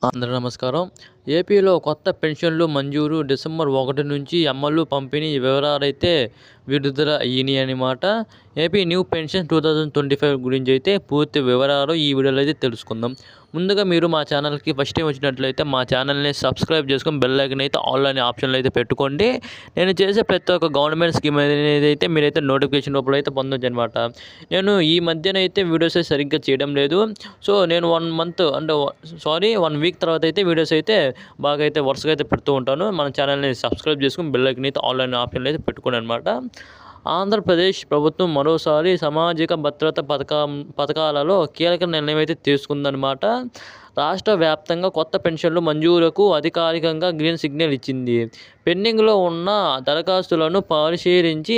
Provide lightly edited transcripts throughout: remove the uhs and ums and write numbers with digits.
అందరికీ నమస్కారం. ఏపీలో కొత్త పెన్షన్లు మంజూరు డిసెంబర్ 1 నుంచి అమలు పంపిణీ వివరాలైతే విడుదల అయ్యినాయన్నమాట. ఏపీ న్యూ పెన్షన్ 2025 గురించి అయితే పూర్తి వివరాలు ఈ వీడియోలో అయితే తెలుసుకుందాం. ముందుగా మీరు మా ఛానల్కి ఫస్ట్ టైం వచ్చినట్లయితే మా ఛానల్ని సబ్స్క్రైబ్ చేసుకొని బెల్ ఐకాన్ అయితే ఆల్ అనే ఆప్షన్లో అయితే పెట్టుకోండి. నేను చేసే ప్రతి ఒక్క గవర్నమెంట్ స్కీమ్ అనేది అయితే మీరైతే నోటిఫికేషన్ రూపంలో అయితే పొందొచ్చు అనమాట. నేను ఈ మధ్యన అయితే వీడియోస్ సరిగ్గా చేయడం లేదు. సో నేను 1 వీక్ తర్వాత అయితే వీడియోస్ అయితే బాగా అయితే వరుసగా అయితే పెడుతూ ఉంటాను. మన ఛానల్ని సబ్స్క్రైబ్ చేసుకుని బెల్ ఐకాన్ అయితే ఆల్ అనే ఆప్షన్లో అయితే పెట్టుకోండి అనమాట. ఆంధ్రప్రదేశ్ ప్రభుత్వం మరోసారి సామాజిక భద్రత పథకాలలో కీలక నిర్ణయం అయితే తీసుకుందనమాట. రాష్ట్ర వ్యాప్తంగా కొత్త పెన్షన్లు మంజూరుకు అధికారికంగా గ్రీన్ సిగ్నల్ ఇచ్చింది. పెండింగ్లో ఉన్న దరఖాస్తులను పరిశీలించి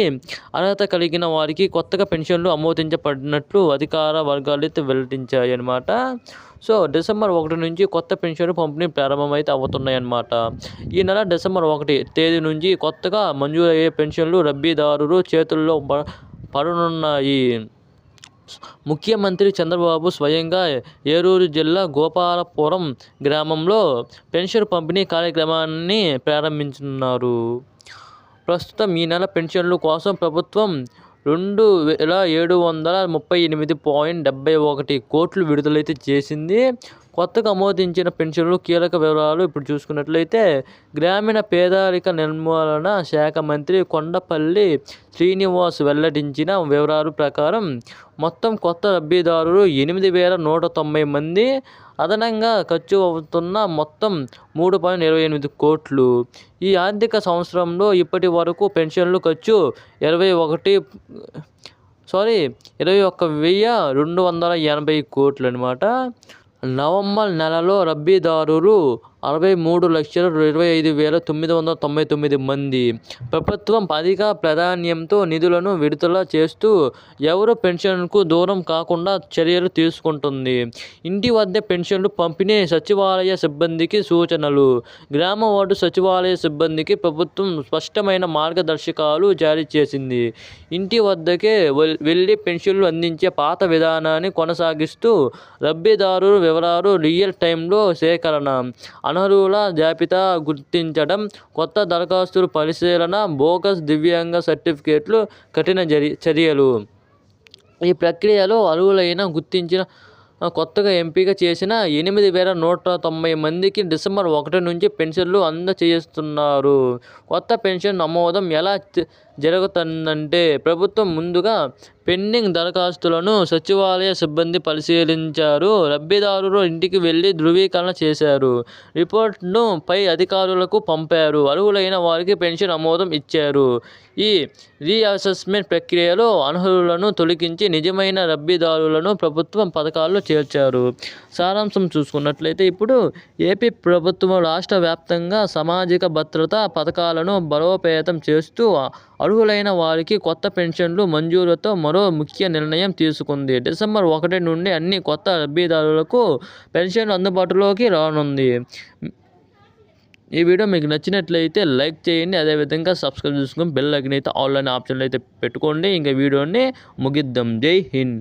అర్హత కలిగిన వారికి కొత్తగా పెన్షన్లు ఆమోదించబడినట్లు అధికార వర్గాలు అయితే వెల్లడించాయి అన్నమాట. సో డిసెంబర్ 1 నుంచి కొత్త పెన్షన్లు పంపిణీ ప్రారంభమైతే అవుతున్నాయన్నమాట. ఈ నెల డిసెంబర్ 1 తేదీ నుంచి కొత్తగా మంజూరయ్యే పెన్షన్లు లబ్ధిదారుల చేతుల్లో పడనున్నాయి. ముఖ్యమంత్రి చంద్రబాబు స్వయంగా ఏలూరు జిల్లా గోపాలపురం గ్రామంలో పెన్షన్ పంపిణీ కార్యక్రమాన్ని ప్రారంభించనున్నారు. ప్రస్తుతం ఈ నెల పెన్షన్ల కోసం ప్రభుత్వం 2738.71 కోట్లు విడుదలైతే చేసింది. కొత్తగా ఆమోదించిన పెన్షన్లు కీలక వివరాలు ఇప్పుడు చూసుకున్నట్లయితే గ్రామీణ పేదరిక నిర్మూలన శాఖ మంత్రి కొండపల్లి శ్రీనివాస్ వెల్లడించిన వివరాల ప్రకారం మొత్తం కొత్త లబ్ధిదారులు 8,190 మంది. అదనంగా ఖర్చు అవుతున్న మొత్తం 3.28 కోట్లు. ఈ ఆర్థిక సంవత్సరంలో ఇప్పటి వరకు పెన్షన్లు ఖర్చు 21,280 కోట్లు అనమాట. నవంబర్ నెలలో లబ్ధిదారులు 63,25,999 మంది. ప్రభుత్వం అధిక ప్రాధాన్యంతో నిధులను విడుదల చేస్తూ ఎవరు పెన్షన్కు దూరం కాకుండా చర్యలు తీసుకుంటుంది. ఇంటి వద్ద పెన్షన్లు పంపిణీ సచివాలయ సిబ్బందికి సూచనలు. గ్రామ వార్డు సచివాలయ సిబ్బందికి ప్రభుత్వం స్పష్టమైన మార్గదర్శకాలు జారీ చేసింది. ఇంటి వద్దకే వెళ్ళి పెన్షన్లు అందించే పాత విధానాన్ని కొనసాగిస్తూ లబ్ధిదారుల వివరాలు రియల్ టైంలో సేకరణ, అనర్హుల జాబితా గుర్తించడం, కొత్త దరఖాస్తుల పరిశీలన, బోగస్ దివ్యాంగ సర్టిఫికేట్లు కఠిన చర్యలు. ఈ ప్రక్రియలో అర్హులైన గుర్తించిన కొత్తగా ఎంపిక చేసిన 8,190 మందికి డిసెంబర్ 1 నుంచి పెన్షన్లు అందజేస్తున్నారు. కొత్త పెన్షన్ ఆమోదం ఎలా జరుగుతుందంటే ప్రభుత్వం ముందుగా పెండింగ్ దరఖాస్తులను సచివాలయ సిబ్బంది పరిశీలించారు. లబ్ధిదారులు ఇంటికి వెళ్లి ధృవీకరణ చేశారు. రిపోర్ట్ను పై అధికారులకు పంపారు. అర్హులైన వారికి పెన్షన్ ఆమోదం ఇచ్చారు. ఈ రీఅసెస్మెంట్ ప్రక్రియలో అనర్హులను తొలగించి నిజమైన లబ్ధిదారులను ప్రభుత్వం పథకాల్లో చేర్చారు. సారాంశం చూసుకున్నట్లయితే ఇప్పుడు ఏపీ ప్రభుత్వం రాష్ట్ర వ్యాప్తంగా సామాజిక భద్రతా పథకాలను బలోపేతం చేస్తూ అర్హులైన వారికి కొత్త పెన్షన్లు మంజూరుతో మరో ముఖ్య నిర్ణయం తీసుకుంది. డిసెంబర్ 1 నుండి అన్ని కొత్త లబ్ధిదారులకు పెన్షన్లు అందుబాటులోకి రానుంది. ఈ వీడియో మీకు నచ్చినట్లయితే లైక్ చేయండి. అదేవిధంగా సబ్స్క్రైబ్ చేసుకొని బెల్ ఐకాన్ అయితే ఆల్ అనే ఆప్షన్లో అయితే పెట్టుకోండి. ఇంకా వీడియోని ముగిద్దాం. జై హింద్.